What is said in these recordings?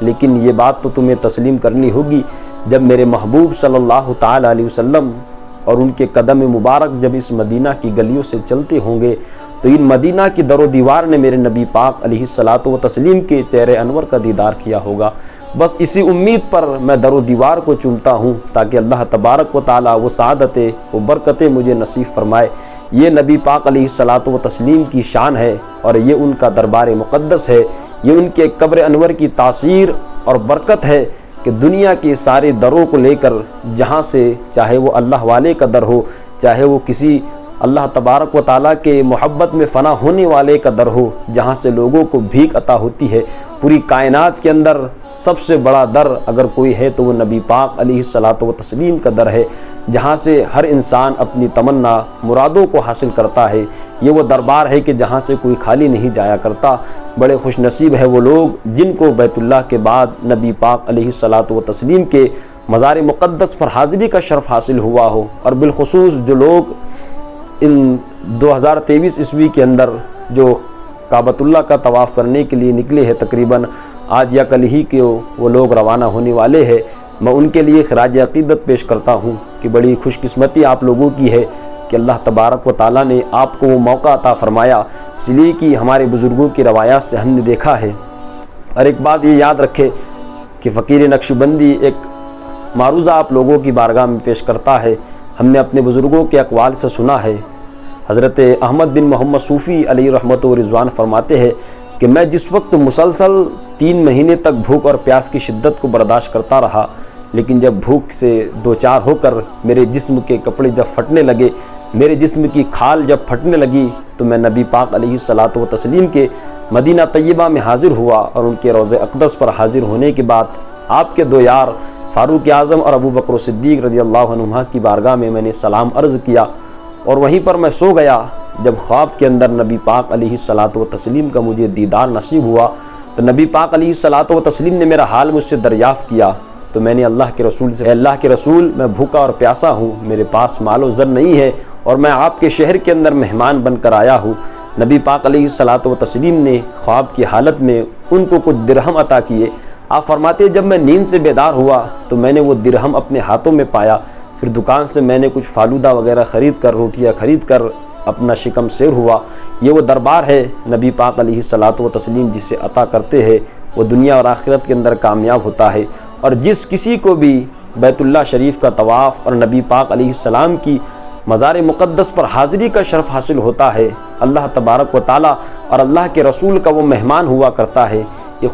لیکن یہ بات تو تمہیں تسلیم کرنی ہوگی جب میرے محبوب صلی اللہ تعالی علیہ وسلم اور ان کے قدم مبارک جب اس مدینہ کی گلیوں سے چلتے ہوں گے تو ان مدینہ کی در و دیوار نے میرے نبی پاک علیہ الصلاۃ والتسلیم کے چہرے انور کا دیدار کیا ہوگا۔ بس اسی امید پر میں در و دیوار کو چومتا ہوں تاکہ اللہ تبارک و تعالی وہ سعادتیں وہ برکتیں مجھے نصیب فرمائے۔ یہ نبی پاک علیہ الصلاۃ والتسلیم کی شان ہے اور یہ ان کا دربار مقدس ہے، یہ ان کے قبر انور کی تاثیر اور برکت ہے کہ دنیا کے سارے دروں کو لے کر جہاں سے چاہے وہ اللہ والے کا در ہو، چاہے وہ کسی اللہ تبارک و تعالیٰ کے محبت میں فنا ہونے والے کا در ہو، جہاں سے لوگوں کو بھیک عطا ہوتی ہے، پوری کائنات کے اندر سب سے بڑا در اگر کوئی ہے تو وہ نبی پاک علیہ الصلاۃ والتسلیم کا در ہے، جہاں سے ہر انسان اپنی تمنا مرادوں کو حاصل کرتا ہے۔ یہ وہ دربار ہے کہ جہاں سے کوئی خالی نہیں جایا کرتا۔ بڑے خوش نصیب ہے وہ لوگ جن کو بیت اللہ کے بعد نبی پاک علیہ الصلاۃ والتسلیم کے مزار مقدس پر حاضری کا شرف حاصل ہوا ہو، اور بالخصوص جو لوگ ان 2023 عیسوی کے اندر جو کعبۃ اللہ کا طواف کرنے کے لیے نکلے ہیں، تقریباً آج یا کل ہی کے وہ لوگ روانہ ہونے والے ہیں، میں ان کے لیے خراج عقیدت پیش کرتا ہوں کہ بڑی خوش قسمتی آپ لوگوں کی ہے کہ اللہ تبارک و تعالیٰ نے آپ کو وہ موقع عطا فرمایا، اس لیے کہ ہمارے بزرگوں کی روایات سے ہم نے دیکھا ہے۔ اور ایک بات یہ یاد رکھے کہ فقیر نقشبندی ایک معروضہ آپ لوگوں کی بارگاہ میں پیش کرتا ہے، ہم نے اپنے بزرگوں کے اقوال سے سنا ہے۔ حضرت احمد بن محمد صوفی علیہ رحمت و رضوان فرماتے ہیں کہ میں جس وقت مسلسل 3 مہینے تک بھوک اور پیاس کی شدت کو برداشت کرتا رہا، لیکن جب بھوک سے دوچار ہو کر میرے جسم کے کپڑے جب پھٹنے لگے، میرے جسم کی کھال جب پھٹنے لگی، تو میں نبی پاک علیہ الصلاۃ والتسلیم کے مدینہ طیبہ میں حاضر ہوا، اور ان کے روضہ اقدس پر حاضر ہونے کے بعد آپ کے 2 یار فاروق اعظم اور ابو بکر صدیق رضی اللہ عنہما کی بارگاہ میں میں نے سلام عرض کیا، اور وہیں پر میں سو گیا۔ جب خواب کے اندر نبی پاک علیہ الصلاۃ والتسلیم کا مجھے دیدار نصیب ہوا تو نبی پاک علیہ الصلاۃ والتسلیم نے میرا حال مجھ سے دریافت کیا، تو میں نے اللہ کے رسول سے، اے اللہ کے رسول، میں بھوکا اور پیاسا ہوں، میرے پاس مال و زر نہیں ہے، اور میں آپ کے شہر کے اندر مہمان بن کر آیا ہوں۔ نبی پاک علیہ الصلاۃ والتسلیم نے خواب کی حالت میں ان کو کچھ درہم عطا کیے۔ آپ فرماتے ہیں جب میں نیند سے بیدار ہوا تو میں نے وہ درہم اپنے ہاتھوں میں پایا، پھر دکان سے میں نے کچھ فالودہ وغیرہ خرید کر، روٹیاں خرید کر اپنا شکم سیر ہوا۔ یہ وہ دربار ہے نبی پاک علیہ الصلاۃ والتسلیم جسے عطا کرتے ہیں وہ دنیا اور آخرت کے اندر کامیاب ہوتا ہے، اور جس کسی کو بھی بیت اللہ شریف کا طواف اور نبی پاک علیہ السلام کی مزار مقدس پر حاضری کا شرف حاصل ہوتا ہے، اللہ تبارک و تعالیٰ اور اللہ کے رسول کا وہ مہمان ہوا کرتا ہے۔ یہ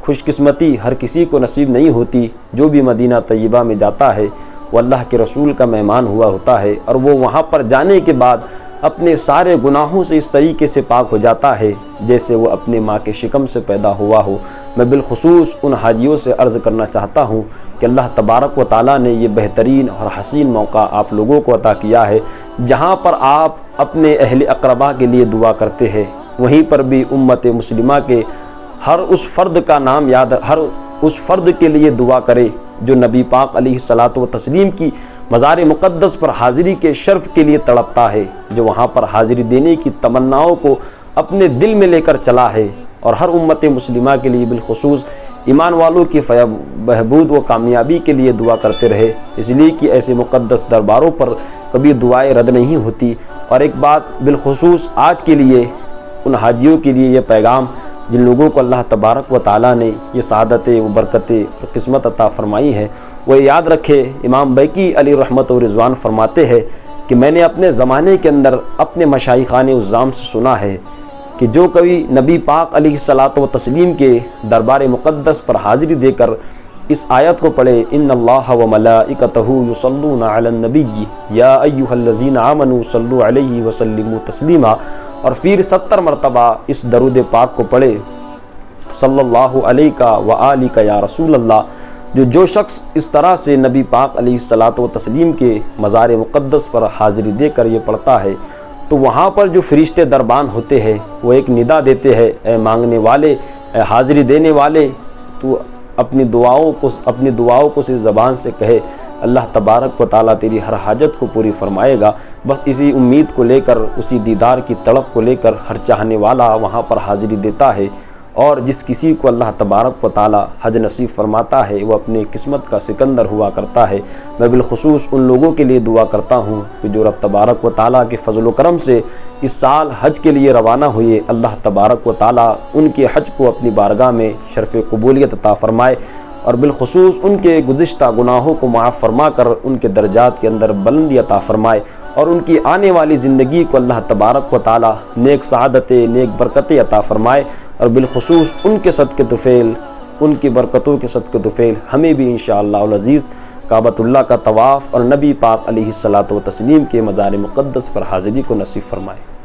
خوش قسمتی ہر کسی کو نصیب نہیں ہوتی، جو بھی مدینہ طیبہ میں جاتا ہے وہ اللہ کے رسول کا مہمان ہوا ہوتا ہے، اور وہ وہاں پر جانے کے بعد اپنے سارے گناہوں سے اس طریقے سے پاک ہو جاتا ہے جیسے وہ اپنے ماں کے شکم سے پیدا ہوا ہو۔ میں بالخصوص ان حاجیوں سے عرض کرنا چاہتا ہوں کہ اللہ تبارک و تعالیٰ نے یہ بہترین اور حسین موقع آپ لوگوں کو عطا کیا ہے، جہاں پر آپ اپنے اہل اقربا کے لیے دعا کرتے ہیں، وہیں پر بھی امت مسلمہ کے ہر اس فرد کا نام یاد، ہر اس فرد کے لیے دعا کرے جو نبی پاک علیہ الصلاۃ والتسلیم کی مزار مقدس پر حاضری کے شرف کے لیے تڑپتا ہے، جو وہاں پر حاضری دینے کی تمناؤں کو اپنے دل میں لے کر چلا ہے، اور ہر امت مسلمہ کے لیے بالخصوص ایمان والوں کی بہبود و کامیابی کے لیے دعا کرتے رہے، اس لیے کہ ایسے مقدس درباروں پر کبھی دعائیں رد نہیں ہوتی۔ اور ایک بات بالخصوص آج کے لیے ان حاجیوں کے لیے یہ پیغام جن لوگوں کو اللہ تبارک و تعالیٰ نے یہ سعادتیں و برکتیں اور قسمت عطا فرمائی ہے، وہ یاد رکھے۔ امام بیکی علی رحمت و رضوان فرماتے ہیں کہ میں نے اپنے زمانے کے اندر اپنے مشائخان عظام سے سنا ہے کہ جو کبھی نبی پاک علیہ الصلاۃ والتسلیم کے دربار مقدس پر حاضری دے کر اس آیت کو پڑھے، ان اللہ و ملائکتہ یصلون علی النبی یا ایھا الذین آمنوا صلوا علیہ وسلموا تسلیما، اور پھر 70 مرتبہ اس درود پاک کو پڑھے، صلی اللہ علیہ وآلک یا رسول اللہ۔ جو شخص اس طرح سے نبی پاک علیہ الصلاۃ والتسلیم کے مزار مقدس پر حاضری دے کر یہ پڑھتا ہے تو وہاں پر جو فرشتے دربان ہوتے ہیں وہ ایک ندا دیتے ہیں، اے مانگنے والے، اے حاضری دینے والے، تو اپنی دعاؤں کو صرف زبان سے کہے، اللہ تبارک و تعالیٰ تیری ہر حاجت کو پوری فرمائے گا۔ بس اسی امید کو لے کر، اسی دیدار کی تڑپ کو لے کر ہر چاہنے والا وہاں پر حاضری دیتا ہے، اور جس کسی کو اللہ تبارک و تعالی حج نصیب فرماتا ہے وہ اپنی قسمت کا سکندر ہوا کرتا ہے۔ میں بالخصوص ان لوگوں کے لیے دعا کرتا ہوں کہ جو رب تبارک و تعالی کے فضل و کرم سے اس سال حج کے لیے روانہ ہوئے، اللہ تبارک و تعالی ان کے حج کو اپنی بارگاہ میں شرف قبولیت عطا فرمائے، اور بالخصوص ان کے گزشتہ گناہوں کو معاف فرما کر ان کے درجات کے اندر بلندی عطا فرمائے، اور ان کی آنے والی زندگی کو اللہ تبارک و تعالی نیک سعادتیں، نیک برکتیں عطا فرمائے، اور بالخصوص ان کے صدقے طفیل، ان کی برکتوں کے صدقے طفیل ہمیں بھی انشاءاللہ العزیز کعبۃ اللہ کا طواف اور نبی پاک علیہ الصلاۃ والتسلیم کے مزار مقدس پر حاضری کو نصیب فرمائے۔